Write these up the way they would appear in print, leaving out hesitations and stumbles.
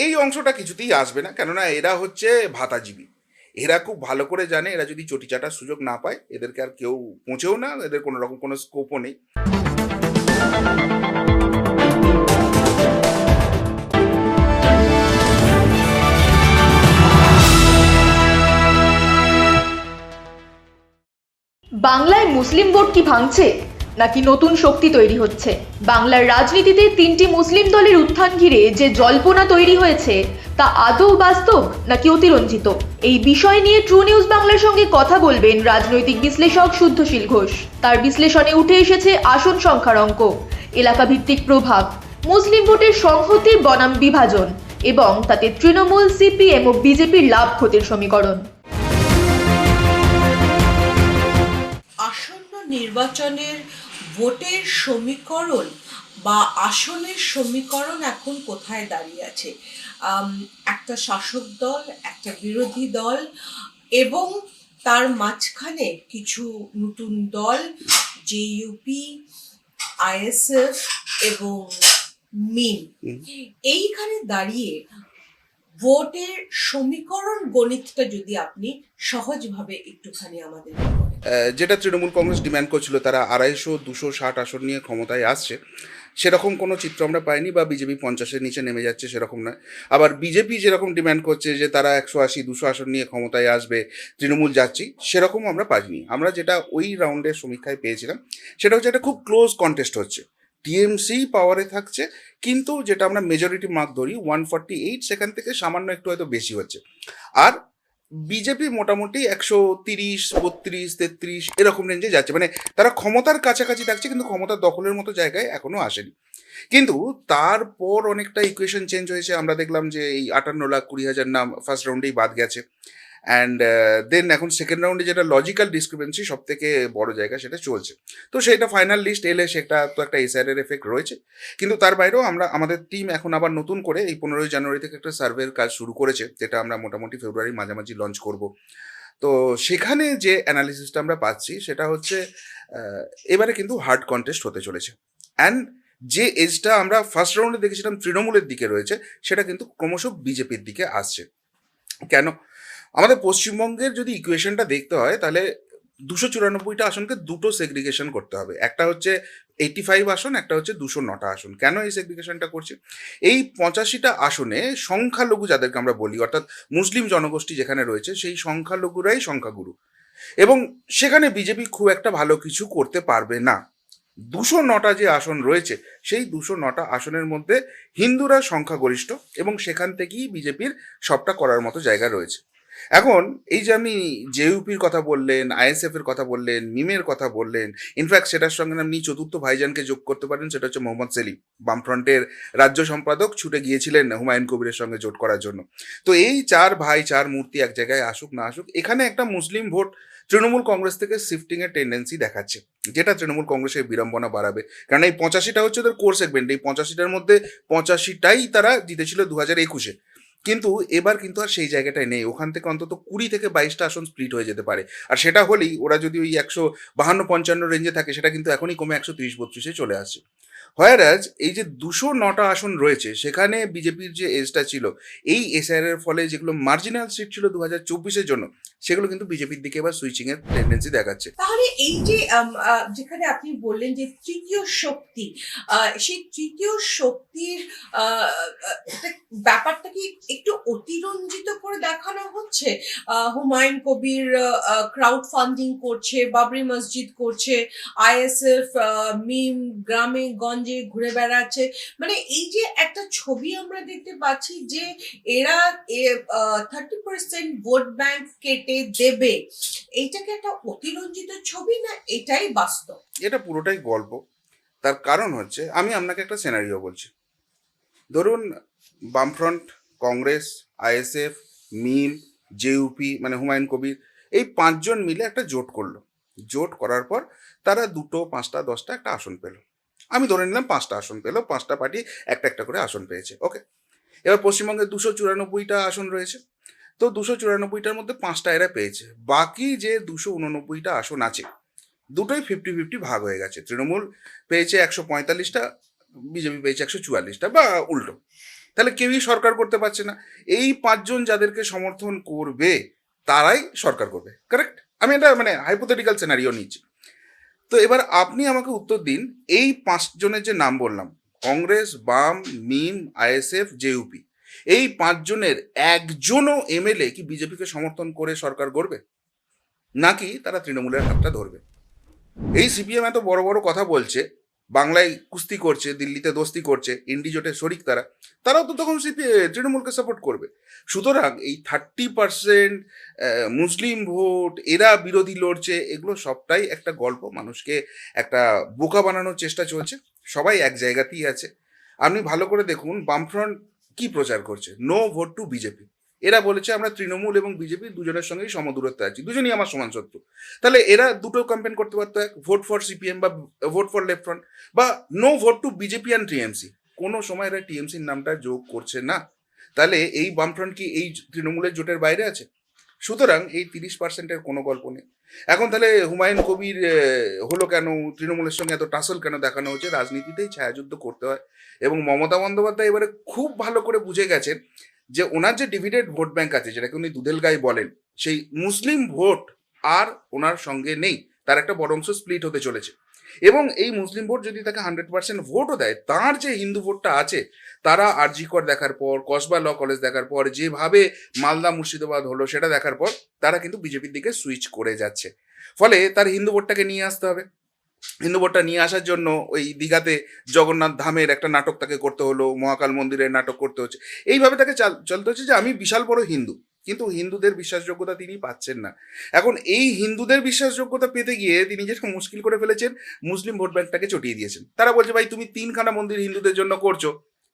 এই অংশটা কিছুতেই আসবে না, কেননা এরা হচ্ছে ভাতাজীবী। এরা খুব ভালো করে জানে এরা যদি চটি চাটার সুযোগ না পায় এদেরকে আর কেউ পৌঁছেও না, এদের কোনো রকম কোনো স্কোপও নেই। বাংলায় মুসলিম ভোট কি ভাঙছে নাকি নতুন শক্তি তৈরি হচ্ছে? বাংলার রাজনীতিতে তিনটি মুসলিম দলের উত্থান ঘিরে যে জল্পনা তৈরি হয়েছে তা আদৌ বাস্তব নাকি অতিরঞ্জিত? এই বিষয় নিয়ে ট্রু নিউজ বাংলার সঙ্গে কথা বলবেন রাজনৈতিক বিশ্লেষক শুদ্ধশীল ঘোষ। তার বিশ্লেষণে উঠে এসেছে আসন সংখ্যার অঙ্ক, এলাকা ভিত্তিক প্রভাব, মুসলিম ভোটের সংহতি বনাম বিভাজন এবং তাতে তৃণমূল, সিপিএম ও বিজেপির লাভ ক্ষতির সমীকরণ। আসন্ন নির্বাচনের ভোটের সমীকরণ বা আসনের সমীকরণ এখন কোথায় দাঁড়িয়ে আছে? একটা শাসক দল, একটা বিরোধী দল এবং তার মাঝখানে কিছু নতুন দল, জেইউপি, আইএসএফ এবং মিম। এইখানে দাঁড়িয়ে ভোটের সমীকরণ গণিতটা যদি আপনি সহজভাবে একটুখানি আমাদের বলেন। যেটা তৃণমূল কংগ্রেস ডিম্যান্ড করছিল, তারা 250-260 আসন নিয়ে ক্ষমতায় আসছে, সেরকম কোনো চিত্র আমরা পাইনি, বা বিজেপি 50-এর নিচে নেমে যাচ্ছে সেরকম নয়। আবার বিজেপি যেরকম ডিম্যান্ড করছে যে তারা 180-200 আসন নিয়ে ক্ষমতায় আসবে, তৃণমূল যাচ্ছি, সেরকম আমরা পাইনি। আমরা যেটা ওই রাউন্ডের সমীক্ষায় পেয়েছিলাম সেটা হচ্ছে একটা খুব ক্লোজ কন্টেস্ট হচ্ছে, টিএমসি পাওয়ারে থাকছে, কিন্তু যেটা আমরা মেজরিটি মার্ক ধরি 148, সেখান থেকে সামান্য একটু হয়তো বেশি হচ্ছে। আর বিজেপি মোটামুটি 130, 32, 33 এরকম রেঞ্জে যাচ্ছে, মানে তারা ক্ষমতার কাছাকাছি থাকছে কিন্তু ক্ষমতার দখলের মতো জায়গায় এখনো আসেনি। কিন্তু তারপর অনেকটা ইকুয়েশন চেঞ্জ হয়েছে। আমরা দেখলাম যে এই 58,20,000 নাম ফার্স্ট রাউন্ডেই বাদ গেছে, অ্যান্ড দেন এখন সেকেন্ড রাউন্ডে যেটা লজিক্যাল ডিসক্রিপেন্সি সব থেকে বড় জায়গা সেটা চলছে। তো সেটা ফাইনাল লিস্ট এলে সেটা তো একটা এসআইআর এফেক্ট রয়েছে, কিন্তু তার বাইরেও আমাদের টিম এখন আবার নতুন করে এই 15ই জানুয়ারি থেকে একটা সার্ভের কাজ শুরু করেছে, যেটা আমরা মোটামুটি ফেব্রুয়ারির মাঝামাঝি লঞ্চ করব। তো সেখানে যে অ্যানালিসিসটা আমরা পাচ্ছি সেটা হচ্ছে এবারে কিন্তু হার্ড কন্টেস্ট হতে চলেছে, অ্যান্ড যে এজটা আমরা ফার্স্ট রাউন্ডে দেখেছিলাম তৃণমূলের দিকে রয়েছে, সেটা কিন্তু ক্রমশ বিজেপির দিকে আসছে। কেন? আমাদের পশ্চিমবঙ্গের যদি ইকুয়েশনটা দেখতে হয় তাহলে 294টা আসনকে দুটো সেগ্রিগেশন করতে হবে। একটা হচ্ছে 85 আসন, একটা হচ্ছে 209টা আসন। কেন এই সেগ্রিগেশনটা করছি? এই 85টা আসনে সংখ্যালঘু যাদেরকে আমরা বলি, অর্থাৎ মুসলিম জনগোষ্ঠী যেখানে রয়েছে, সেই সংখ্যালঘুরাই সংখ্যাগুরু, এবং সেখানে বিজেপি খুব একটা ভালো কিছু করতে পারবে না। 209টা যে আসন রয়েছে, সেই 209টা আসনের মধ্যে হিন্দুরা সংখ্যাগরিষ্ঠ, এবং সেখান থেকেই বিজেপির সবটা করার মতো জায়গা রয়েছে। এখন এই যে আমি জেইউপির কথা বললেন, আইএসএফ এর কথা বললেন, মিমের কথা বললেন, ইনফ্যাক্ট সেটার সঙ্গে আপনি চতুর্থ ভাইজানকে যোগ করতে পারেন, সেটা হচ্ছে মোহাম্মদ সেলিম, বামফ্রন্টের রাজ্য সম্পাদক, ছুটে গিয়েছিলেন হুমায়ুন কবিরের সঙ্গে জোট করার জন্য। তো এই চার ভাই, চার মূর্তি এক জায়গায় আসুক না আসুক, এখানে একটা মুসলিম ভোট তৃণমূল কংগ্রেস থেকে শিফটিং এর টেন্ডেন্সি দেখাচ্ছে, যেটা তৃণমূল কংগ্রেসের বিড়ম্বনা বাড়াবে। কারণ এই 85টা হচ্ছে ওদের কোর সেগমেন্ট, এই 85টার মধ্যে 85টাই তারা জিতেছিল 2021-এ, কিন্তু এবার কিন্তু আর সেই জায়গাটায় নেই। ওখান থেকে অন্তত 20 থেকে 22টা আসন স্প্লিট হয়ে যেতে পারে, আর সেটা হলেই ওরা যদি ওই 152-55 রেঞ্জে থাকে, সেটা কিন্তু এখনই কমে 130-32-এ চলে আসছে। হোয়ারাজ এই যে 209টা আসন রয়েছে, সেখানে বিজেপির যে এজটা ছিল, এই এসআইআর এর ফলে যেগুলো মার্জিনাল সিট ছিল 2024-এর জন্য, সেগুলো কিন্তু বিজেপির দিকে এবার সুইচিং এর টেন্ডেন্সি দেখাচ্ছে। তাহলে এই যে যেখানে আপনি বললেন যে তৃতীয় শক্তি, সেই তৃতীয় শক্তির আহ, একটা ব্যাপারটা কি একটু অতিরঞ্জিত করে দেখানো হচ্ছে? হুমায়ুন কবির ক্রাউড ফান্ডিং করছে, বাবরি মসজিদ করছে, আইএসএফ মিম গ্রামে গঞ্জে ঘুরে বেড়াচ্ছে, মানে এই যে একটা ছবি আমরা দেখতে পাচ্ছি যে এরা 30% ভোট ব্যাংক কেটে দেবে, এইটাকে একটা অতিরঞ্জিত ছবি না এটাই বাস্তব? এটা পুরোটাই গল্প। তার কারণ হচ্ছে, আমি আপনাকে একটা সিনারিও বলছি। ধরুন বামফ্রন্ট, কংগ্রেস, আইএসএফ, মিম, জেইউপি মানে হুমায়ুন কবির, এই 5জন মিলে একটা জোট করলো। জোট করার পর তারা 2, 5, 10টা একটা আসন পেল। আমি ধরে নিলাম 5টা আসন পেলো, 5টা পার্টি একটা একটা করে আসন পেয়েছে, ওকে। এবার পশ্চিমবঙ্গে 294টা আসন রয়েছে, তো 294টার মধ্যে 5টা এরা পেয়েছে। বাকি যে 289টা আসন আছে, দুটোই 50-50 ভাগ হয়ে গেছে। তৃণমূল পেয়েছে 145টা, বিজেপি পেয়েছে 144টা, বা উল্টো। তাহলে কেউই সরকার করতে পারছে না। এই 5 জন যাদেরকে সমর্থন করবে তারাই সরকার করবে, কারেক্ট? আমি এটা মানে হাইপোথেটিক্যাল সিনারিও নিচ্ছি। তো এবার আপনি আমাকে উত্তর দিন, এই 5 জনের যে নাম বললাম, কংগ্রেস, বাম, মিম, আইএসএফ, জেইউপি, এই 5 জনের একজনও এমএলএ কি বিজেপিকে সমর্থন করে সরকার গড়বে, নাকি তারা তৃণমূলের হাতটা ধরবে? এই সিপিএম এত বড় বড় কথা বলছে, বাংলায় কুস্তি করছে, দিল্লিতে দোস্তি করছে, ইন্ডিজোটের শরিক তারাও তো তখন তৃণমূলকে সাপোর্ট করবে। সুতরাং এই 30% মুসলিম ভোট, এরা বিরোধী লড়ছে, এগুলো সবটাই একটা গল্প, মানুষকে একটা বোকা বানানোর চেষ্টা চলছে। সবাই এক জায়গাতেই আছে। আপনি ভালো করে দেখুন বামফ্রন্ট কি প্রচার করছে, নো ভোট টু বিজেপি। এরা বলেছে আমরা তৃণমূল এবং বিজেপি দুজনের সঙ্গেই সমদূরত্বে আছি, দুজনই আমার সমান শত্রু। তাহলে এরা দুটো ক্যাম্পেইন করতে পারতো, এক ভোট ফর সিপিএম বা ভোট ফর লেফট ফ্রন্ট, বা no vote to BJP and TMC. কোনো সময় এরা টিএমসির নামটা যোগ করছে না। তাহলে এই বামফ্রন্ট কি এই তৃণমূলের জোটের বাইরে আছে? সুতরাং এই 30%-এর কোনো গল্প নেই। এখন তাহলে হুমায়ুন কবির হলো কেন, তৃণমূলের সঙ্গে এত টাসল কেন দেখানো হচ্ছে? রাজনীতিতেই ছায়াযুদ্ধ করতে হয়। এবং মমতা বন্দ্যোপাধ্যায় এবারে খুব ভালো করে বুঝে গেছেন যে ওনার যে ডিভিডেড ভোট ব্যাংক আছে, যেটাকে উনি দুধেল গাই বলেন, সেই মুসলিম ভোট আর ওনার সঙ্গে নেই, তার একটা বড় অংশ স্প্লিট হতে চলেছে। এবং এই মুসলিম ভোট যদি তাকে 100% ভোটও দেয়, তার যে হিন্দু ভোটটা আছে, তারা আরজি কর দেখার পর, কসবা ল কলেজ দেখার পর, যেভাবে মালদা মুর্শিদাবাদ হলো সেটা দেখার পর, তারা কিন্তু বিজেপির দিকে সুইচ করে যাচ্ছে। ফলে তার হিন্দু ভোটটাকে নিয়ে আসতে হবে। হিন্দু ভোটটা নিয়ে আসার জন্য ওই দীঘাতে জগন্নাথ ধামের একটা নাটক তাকে করতে হলো, মহাকাল মন্দিরের নাটক করতে হচ্ছে, এইভাবে তাকে চলতে হচ্ছে যে আমি বিশাল বড় হিন্দু। কিন্তু হিন্দুদের বিশ্বাসযোগ্যতা তিনি পাচ্ছেন না। এখন এই হিন্দুদের বিশ্বাসযোগ্যতা পেতে গিয়ে তিনি যেটা মুশকিল করে ফেলেছেন, মুসলিম ভোট ব্যাংকটাকে চটিয়ে দিয়েছেন। তারা বলছে ভাই তুমি 3খানা মন্দির হিন্দুদের জন্য করছো,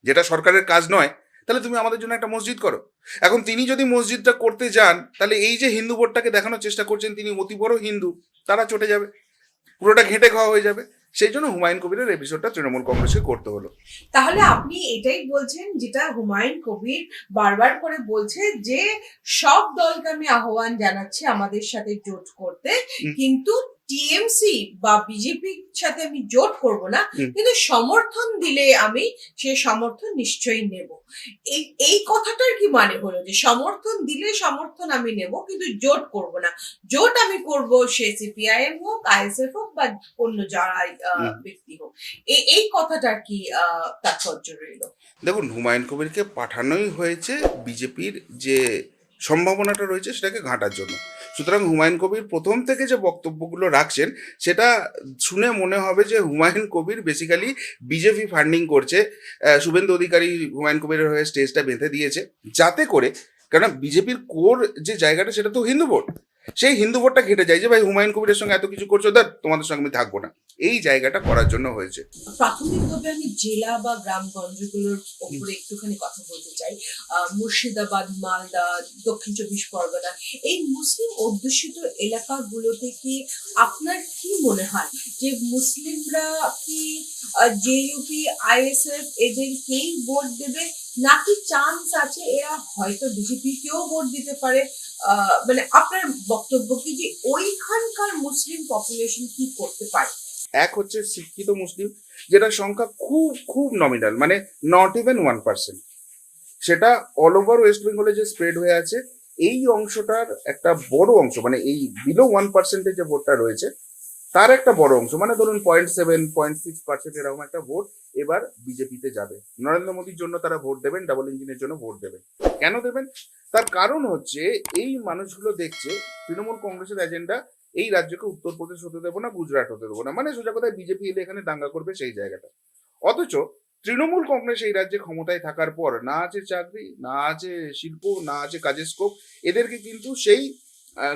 যেটা সরকারের কাজ নয়, তাহলে তুমি আমাদের জন্য একটা মসজিদ করো। এখন তিনি যদি মসজিদটা করতে যান, তাহলে এই যে হিন্দু ভোটটাকে দেখানোর চেষ্টা করছেন তিনি অতি বড় হিন্দু, তারা চটে যাবে, পুরোটা ঘেঁটে খাওয়া হয়ে যাবে। সেই জন্য হুমায়ুন কবিরের এপিসোডটা তৃণমূল কংগ্রেসকে করতে হলো। তাহলে আপনি এটাই বলছেন, যেটা হুমায়ুন কবির বারবার করে বলছে, যে সব দলকে আমি আহ্বান জানাচ্ছি আমাদের সাথে জোট করতে, কিন্তু টিএমসি বা বিজেপির সাথে আমি জোট করব না, কিন্তু সমর্থন দিলে আমি সে সমর্থন নিশ্চয়ই নেব। এই কথাটার কি মানে হলো, যে সমর্থন দিলে সমর্থন আমি নেব কিন্তু জোট করব না? জোট আমি করব সে সিপিআইএম হোক, আইএসএফ হোক, বা অন্য যারাই ব্যক্তি হোক। এই কথাটার কি তাৎপর্য রইল? দেখুন, হুমায়ুন কবিরকে পাঠানোই হয়েছে বিজেপির যে সম্ভাবনাটা রয়েছে সেটাকে ঘাঁটার জন্য। সুতরাং হুমায়ুন কবির প্রথম থেকে যে বক্তব্যগুলো রাখছেন, সেটা শুনে মনে হবে যে Humayun Kabir basically BJP funding করছে। শুভেন্দু অধিকারী হুমায়ুন কবিরের হয়ে স্টেজটা বেঁধে দিয়েছে, যাতে করে, কেননা বিজেপির কোর যে জায়গাটা সেটা তো হিন্দু ভোট, সেই হিন্দু ভোটটা ঘেটে যায় যে ভাই হুমায়ুন কবিরের সঙ্গে এত কিছু করছো, ধর তোমাদের সঙ্গে আমি থাকবো না, এই জায়গাটা করার জন্য হয়েছে। প্রাথমিকভাবে আমি জেলা বা গ্রামগঞ্জগুলোর উপরে একটুখানি কথা বলতে চাই। মুর্শিদাবাদ, মালদা, দক্ষিণ 24 পরগনা, এই মুসলিম অধ্যুষিত এলাকাগুলোতে কি আপনার কি মনে হয় যে মুসলিমরা কি জেইউপি, আইএসএফ এদেরকেই ভোট দেবে, নাকি চান্স আছে এরা হয়তো বিজেপি কেও ভোট দিতে পারে? মানে আপনার বক্তব্য কি, যে ওইখানকার মুসলিম পপুলেশন কি করতে পারে? এক হচ্ছে শিক্ষিত মুসলিম, যেটা সংখ্যা খুব খুব নমিনাল, মানে নট ইভেন 1%, সেটা অল ওভার ওয়েস্ট বেঙ্গলে যে স্প্রেড হয়ে আছে, এই অংশটার একটা বড় অংশ, মানে এই বিলো 1%-এর যে ভোটটা রয়েছে তার একটা বড় অংশ, মানে ধরুন 0.7, 0.6% এরকম একটা ভোট এবার বিজেপিতে যাবে। নরেন্দ্র মোদীর জন্য তারা ভোট দেবেন, ডাবল ইঞ্জিনের জন্য ভোট দেবেন। কেন দেবেন? তার কারণ হচ্ছে এই মানুষগুলো দেখছে তৃণমূল কংগ্রেসের এজেন্ডা এই রাজ্যকে উত্তরপ্রদেশ হতে দেবো না, গুজরাট হতে দেবো না, মানে সোজা কথায় বিজেপি এলে এখানে দাঙ্গা করবে সেই জায়গাটা। অথচ তৃণমূল কংগ্রেস এই রাজ্যে ক্ষমতায় থাকার পর না আছে চাকরি, না আছে শিল্প, না আছে কাজের স্কোপ, এদেরকে কিন্তু সেই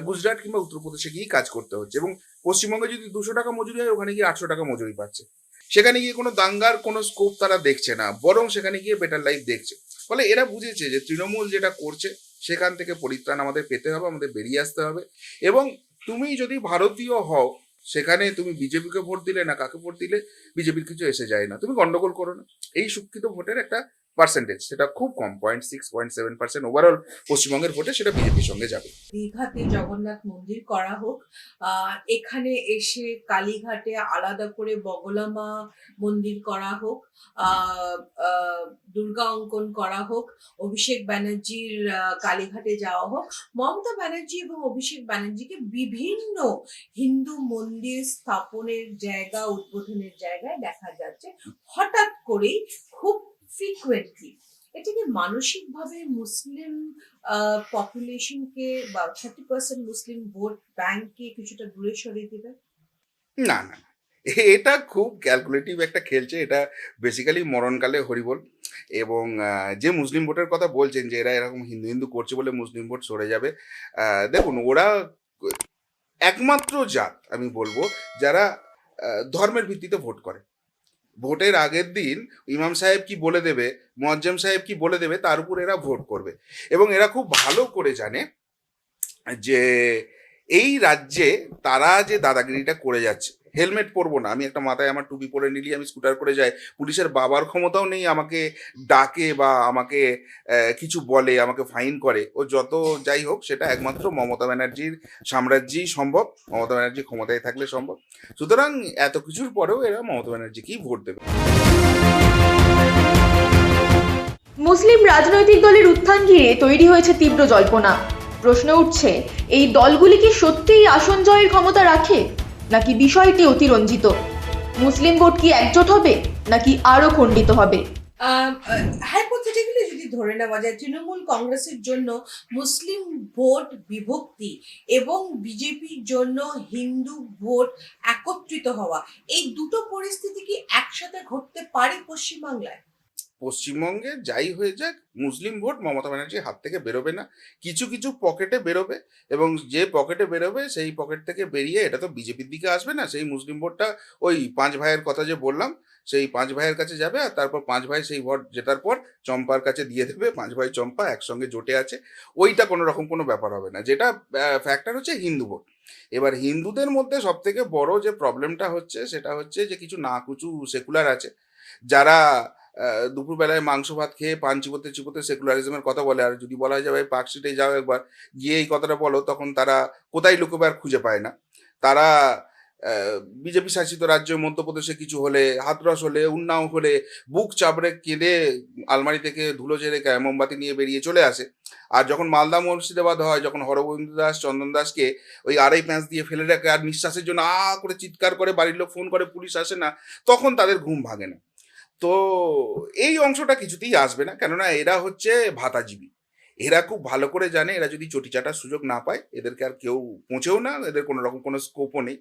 গুজরাট কিংবা উত্তরপ্রদেশে গিয়ে কাজ করতে হচ্ছে। এবং পশ্চিমবঙ্গে যদি 200 টাকা মজুরি হয়, ওখানে গিয়ে 800 টাকা মজুরি পাচ্ছে। সেখানে গিয়ে কোনো দাঙ্গার কোনো স্কোপ তারা দেখছে না, বরং সেখানে গিয়ে বেটার লাইফ দেখছে। ফলে এরা বুঝেছে যে তৃণমূল যেটা করছে সেখান থেকে পরিত্রাণ আমাদের পেতে হবে, আমাদের বেরিয়ে আসতে হবে। এবং তুমি যদি ভারতীয় হও, সেখানে তুমি বিজেপিকে ভোট দিলে না কাকে ভোট দিলে বিজেপির কিছু এসে যায় না, তুমি গন্ডগোল করো না। এই শিক্ষিত ভোটের একটা পার্সেন্টেজ, সেটা খুব কম, 0.6-0.7% ওভারঅল পশ্চিমবঙ্গের ভোটে সেটা বিজেপির সঙ্গে যাবে। দীঘাতে জগন্নাথ মন্দির করা হোক, এখানে এসে কালীঘাটে আলাদা করে বগলামা মন্দির করা হোক, দুর্গা অঙ্কন করা হোক, অভিষেক ব্যানার্জির কালীঘাটে যাওয়া হোক, মমতা ব্যানার্জি এবং অভিষেক ব্যানার্জিকে বিভিন্ন হিন্দু মন্দির স্থাপনের জায়গা, উদ্বোধনের জায়গায় দেখা যাচ্ছে হঠাৎ করেই, খুব ফ্রিকুয়েন্টলি। এটা কি মানসিকভাবে মুসলিম পপুলেশনকে বা 30% মুসলিম ভোট ব্যাংককে কিছুটা দূরে সরিয়ে দিবে? না, না, না। এটা খুব ক্যালকুলেটিভ একটা খেলছে। এটা বেসিক্যালি মরণকালে হরিবোল। এবং যে মুসলিম ভোটের কথা বলছেন যে এরা এরকম হিন্দু হিন্দু করছে বলে মুসলিম ভোট সরে যাবে, দেখুন ওরা একমাত্র জাত আমি বলবো যারা ধর্মের ভিত্তিতে ভোট করে। ভোটের আগের দিন ইমাম সাহেব কি বলে দেবে, মুয়াজ্জেম সাহেব কি বলে দেবে, তার উপর এরা ভোট করবে। এবং এরা খুব ভালো করে জানে যে এই রাজ্যে তারা যে দাদাগিরিটা করে যাচ্ছে, হেলমেট পরবো না, আমি একটা মাথায় আমার টুপি পরে নিলি, আমি স্কুটার করে যাই, পুলিশের বাবার ক্ষমতাও নেই আমাকে ডাকে বা আমাকে কিছু বলে, আমাকে ফাইন করে। ও যত যাই হোক সেটা একমাত্র মমতা ব্যানার্জির সাম্রাজ্যেই সম্ভব, মমতা ব্যানার্জি ক্ষমতায় থাকলে সম্ভব। সুতরাং এত কিছুর পরেও এরা মমতা ব্যানার্জিকেই ভোট দেবে। মুসলিম রাজনৈতিক দলের উত্থান ঘিরে তৈরি হয়েছে তীব্র জল্পনা। প্রশ্ন উঠছে, এই দলগুলি কি সত্যিই আসন জয়ের ক্ষমতা রাখে, নাকি বিষয়টি অতিরঞ্জিত? মুসলিম ভোট কি একজোট হবে, নাকি আরো খণ্ডিত হবে? হাইপোথেটিক্যালি যদি ধরে নেওয়া যায় তৃণমূল কংগ্রেসের জন্য মুসলিম ভোট বিভক্তি এবং বিজেপির জন্য হিন্দু ভোট একত্রিত হওয়া, এই দুটো পরিস্থিতি কি একসাথে ঘটতে পারে পশ্চিমবাংলায়? পশ্চিমবঙ্গে যাই হয়ে যাক, মুসলিম ভোট মমতা ব্যানার্জির হাত থেকে বেরোবে না। কিছু কিছু পকেটে বেরোবে, এবং যে পকেটে বেরোবে সেই পকেট থেকে বেরিয়ে এটা তো বিজেপির দিকে আসবে না। সেই মুসলিম ভোটটা ওই 5 ভাইয়ের কথা যে বললাম, সেই 5 ভাইয়ের কাছে যাবে, আর তারপর 5 ভাই সেই ভোট জেতার পর চম্পার কাছে দিয়ে দেবে। 5 ভাই চম্পা একসঙ্গে জোটে আছে, ওইটা কোনো রকম কোনো ব্যাপার হবে না। যেটা ফ্যাক্টর হচ্ছে হিন্দু ভোট। এবার হিন্দুদের মধ্যে সব থেকে বড় যে প্রবলেমটা হচ্ছে সেটা হচ্ছে যে কিছু নাকুচু সেকুলার আছে, যারা দুপুরবেলায় মাংস ভাত খেয়ে পান চিবোতে চিবোতে সেকুলারিজমের কথা বলে। আর যদি বলা হয় যে ভাই পার্কস্ট্রিটে যাও একবার, গিয়ে এই কথাটা বলো, তখন তারা কোথায় লুকোবে আর খুঁজে পায় না। তারা বিজেপি শাসিত রাজ্য মধ্যপ্রদেশে কিছু হলে, হাতরস হলে, উন্নাও হলে বুক চাপড়ে কেঁদে আলমারি থেকে ধুলো ঝেড়ে মোমবাতি নিয়ে বেরিয়ে চলে আসে। আর যখন মালদা মুর্শিদাবাদ হয়, যখন হরগোবিন্দ দাস চন্দন দাসকে ওই আড়াই প্যাঁচ দিয়ে ফেলে রাখে আর নিঃশ্বাসের জন্য করে চিৎকার করে, বাড়ির লোক ফোন করে, পুলিশ আসে না, তখন তাদের ঘুম ভাঙে না। তো এই অংশটা কিছুতেই আসবে না, কেননা এরা হচ্ছে ভাতাজীবী। এরা খুব ভালো করে জানে এরা যদি চটি চাটার সুযোগ না পায়, এদেরকে আর কেউ পৌঁছেও না, এদের কোনো রকম কোনো স্কোপও নেই।